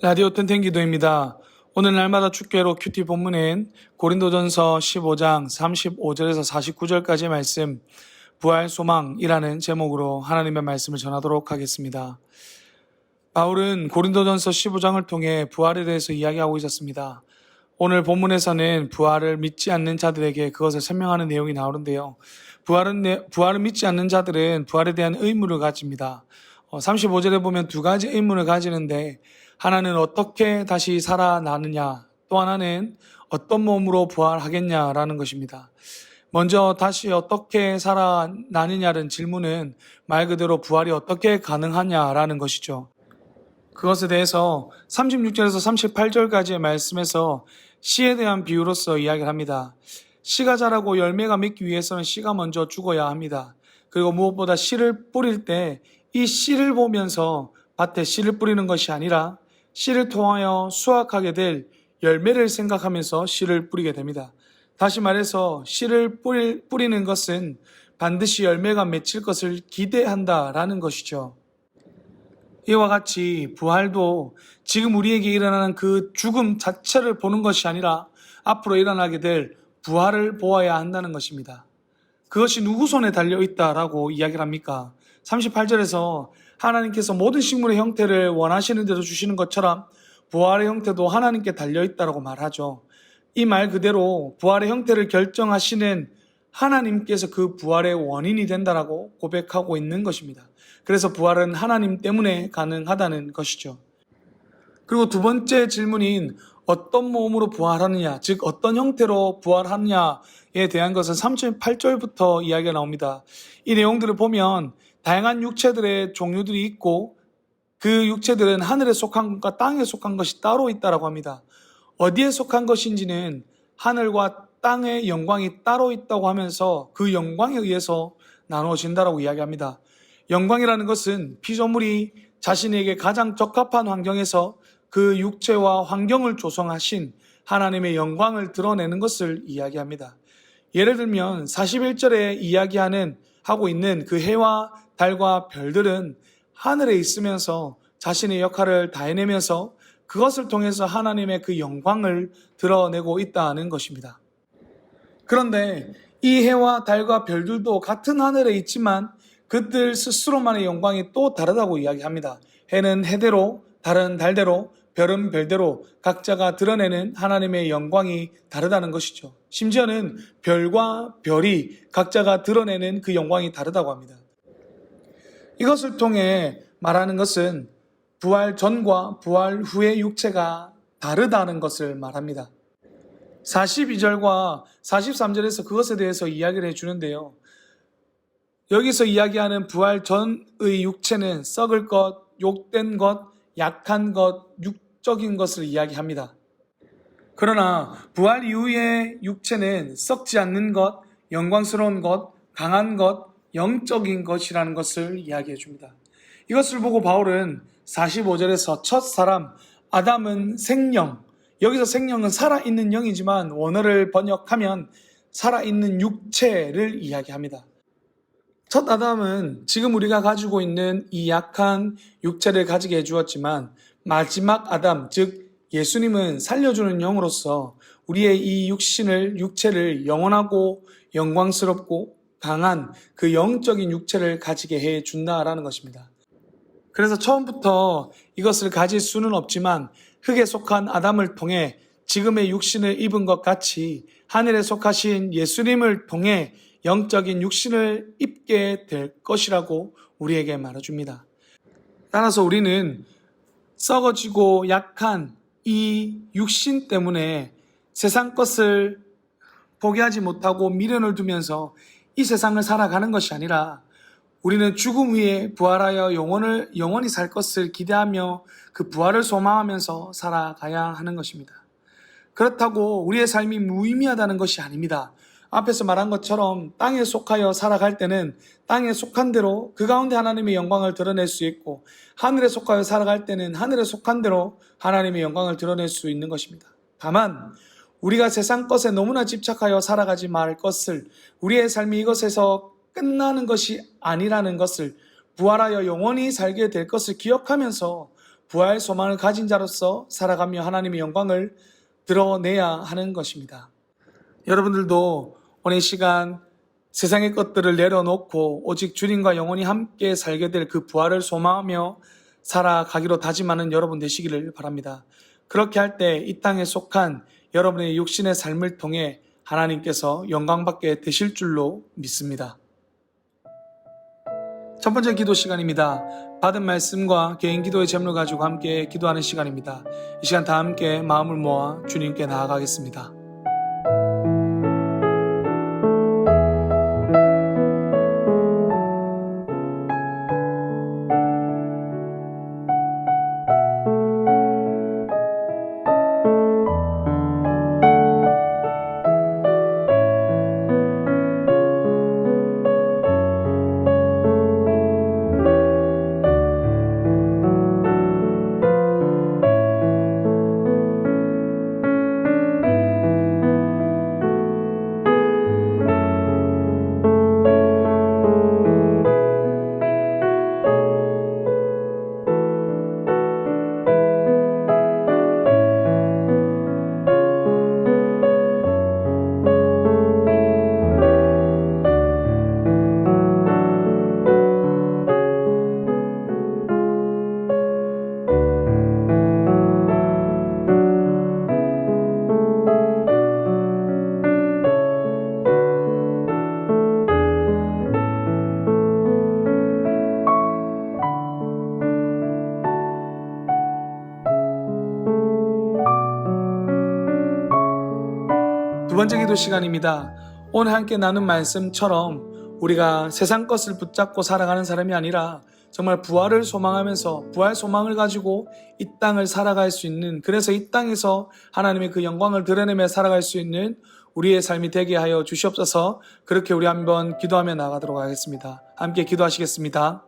라디오 튼튼기도입니다. 오늘 날마다 축계로 큐티 본문인 고린도전서 15장 35절에서 49절까지의 말씀, 부활 소망이라는 제목으로 하나님의 말씀을 전하도록 하겠습니다. 바울은 고린도전서 15장을 통해 부활에 대해서 이야기하고 있었습니다. 오늘 본문에서는 부활을 믿지 않는 자들에게 그것을 설명하는 내용이 나오는데요. 부활을 믿지 않는 자들은 부활에 대한 의문을 가집니다. 35절에 보면 두 가지 의문을 가지는데, 하나는 어떻게 다시 살아나느냐, 또 하나는 어떤 몸으로 부활하겠냐라는 것입니다. 먼저 다시 어떻게 살아나느냐는 질문은 말 그대로 부활이 어떻게 가능하냐라는 것이죠. 그것에 대해서 36절에서 38절까지의 말씀에서 씨에 대한 비유로서 이야기를 합니다. 씨가 자라고 열매가 맺기 위해서는 씨가 먼저 죽어야 합니다. 그리고 무엇보다 씨를 뿌릴 때 이 씨를 보면서 밭에 씨를 뿌리는 것이 아니라 씨를 통하여 수확하게 될 열매를 생각하면서 씨를 뿌리게 됩니다. 다시 말해서 씨를 뿌리는 것은 반드시 열매가 맺힐 것을 기대한다라는 것이죠. 이와 같이 부활도 지금 우리에게 일어나는 그 죽음 자체를 보는 것이 아니라 앞으로 일어나게 될 부활을 보아야 한다는 것입니다. 그것이 누구 손에 달려있다라고 이야기를 합니까? 38절에서 하나님께서 모든 식물의 형태를 원하시는 대로 주시는 것처럼 부활의 형태도 하나님께 달려있다라고 말하죠. 이 말 그대로 부활의 형태를 결정하시는 하나님께서 그 부활의 원인이 된다라고 고백하고 있는 것입니다. 그래서 부활은 하나님 때문에 가능하다는 것이죠. 그리고 두 번째 질문인 어떤 몸으로 부활하느냐, 즉 어떤 형태로 부활하느냐에 대한 것은 38절부터 이야기가 나옵니다. 이 내용들을 보면 다양한 육체들의 종류들이 있고, 그 육체들은 하늘에 속한 것과 땅에 속한 것이 따로 있다고 합니다. 어디에 속한 것인지는 하늘과 땅의 영광이 따로 있다고 하면서 그 영광에 의해서 나누어진다고 이야기합니다. 영광이라는 것은 피조물이 자신에게 가장 적합한 환경에서 그 육체와 환경을 조성하신 하나님의 영광을 드러내는 것을 이야기합니다. 예를 들면 41절에 하고 있는 그 해와 달과 별들은 하늘에 있으면서 자신의 역할을 다해내면서 그것을 통해서 하나님의 그 영광을 드러내고 있다는 것입니다. 그런데 이 해와 달과 별들도 같은 하늘에 있지만 그들 스스로만의 영광이 또 다르다고 이야기합니다. 해는 해대로, 달은 달대로, 별은 별대로 각자가 드러내는 하나님의 영광이 다르다는 것이죠. 심지어는 별과 별이 각자가 드러내는 그 영광이 다르다고 합니다. 이것을 통해 말하는 것은 부활 전과 부활 후의 육체가 다르다는 것을 말합니다. 42절과 43절에서 그것에 대해서 이야기를 해주는데요. 여기서 이야기하는 부활 전의 육체는 썩을 것, 욕된 것, 약한 것, 육적인 것을 이야기합니다. 그러나 부활 이후의 육체는 썩지 않는 것, 영광스러운 것, 강한 것, 영적인 것이라는 것을 이야기해 줍니다. 이것을 보고 바울은 45절에서 첫 사람 아담은 생령, 여기서 생령은 살아있는 영이지만 원어를 번역하면 살아있는 육체를 이야기합니다. 첫 아담은 지금 우리가 가지고 있는 이 약한 육체를 가지게 해주었지만 마지막 아담, 즉 예수님은 살려주는 영으로서 우리의 이 육체를 영원하고 영광스럽고 강한 그 영적인 육체를 가지게 해준다라는 것입니다. 그래서 처음부터 이것을 가질 수는 없지만 흙에 속한 아담을 통해 지금의 육신을 입은 것 같이 하늘에 속하신 예수님을 통해 영적인 육신을 입게 될 것이라고 우리에게 말해줍니다. 따라서 우리는 썩어지고 약한 이 육신 때문에 세상 것을 포기하지 못하고 미련을 두면서 이 세상을 살아가는 것이 아니라 우리는 죽음 후에 부활하여 영원히 살 것을 기대하며 그 부활을 소망하면서 살아가야 하는 것입니다. 그렇다고 우리의 삶이 무의미하다는 것이 아닙니다. 앞에서 말한 것처럼 땅에 속하여 살아갈 때는 땅에 속한 대로 그 가운데 하나님의 영광을 드러낼 수 있고, 하늘에 속하여 살아갈 때는 하늘에 속한 대로 하나님의 영광을 드러낼 수 있는 것입니다. 다만 우리가 세상 것에 너무나 집착하여 살아가지 말 것을, 우리의 삶이 이것에서 끝나는 것이 아니라는 것을, 부활하여 영원히 살게 될 것을 기억하면서 부활 소망을 가진 자로서 살아가며 하나님의 영광을 드러내야 하는 것입니다. 여러분들도 오늘 이 시간 세상의 것들을 내려놓고 오직 주님과 영원히 함께 살게 될 그 부활을 소망하며 살아가기로 다짐하는 여러분 되시기를 바랍니다. 그렇게 할 때 이 땅에 속한 여러분의 육신의 삶을 통해 하나님께서 영광받게 되실 줄로 믿습니다. 첫 번째 기도 시간입니다. 받은 말씀과 개인 기도의 제목을 가지고 함께 기도하는 시간입니다. 이 시간 다 함께 마음을 모아 주님께 나아가겠습니다. 두 번째 기도 시간입니다. 오늘 함께 나눈 말씀처럼 우리가 세상 것을 붙잡고 살아가는 사람이 아니라 정말 부활을 소망하면서 부활 소망을 가지고 이 땅을 살아갈 수 있는, 그래서 이 땅에서 하나님의 그 영광을 드러내며 살아갈 수 있는 우리의 삶이 되게 하여 주시옵소서. 그렇게 우리 한번 기도하며 나가도록 하겠습니다. 함께 기도하시겠습니다.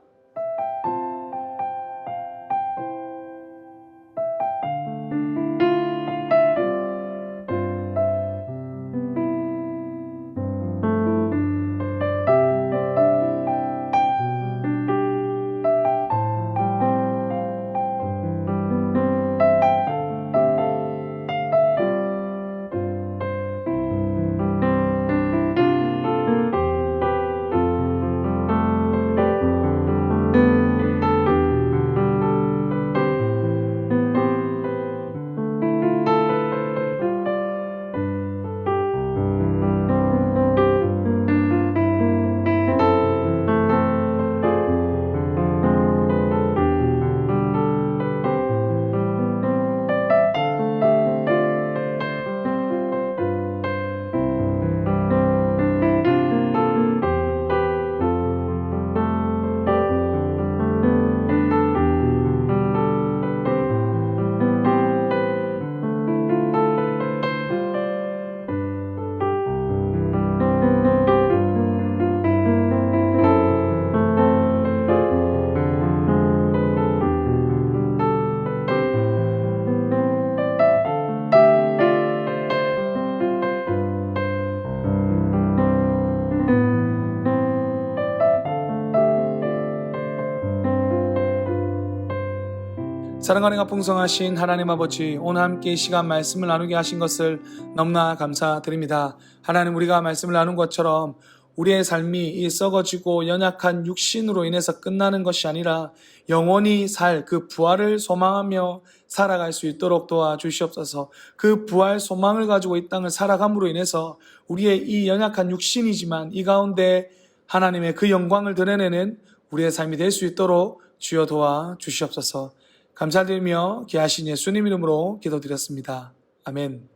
사랑과 은혜가 풍성하신 하나님 아버지, 오늘 함께 이 시간 말씀을 나누게 하신 것을 너무나 감사드립니다. 하나님, 우리가 말씀을 나눈 것처럼 우리의 삶이 이 썩어지고 연약한 육신으로 인해서 끝나는 것이 아니라 영원히 살 그 부활을 소망하며 살아갈 수 있도록 도와주시옵소서. 그 부활 소망을 가지고 이 땅을 살아감으로 인해서 우리의 이 연약한 육신이지만 이 가운데 하나님의 그 영광을 드러내는 우리의 삶이 될 수 있도록 주여 도와주시옵소서. 감사드리며 귀하신 예수님 이름으로 기도드렸습니다. 아멘.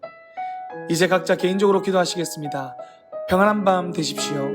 이제 각자 개인적으로 기도하시겠습니다. 평안한 밤 되십시오.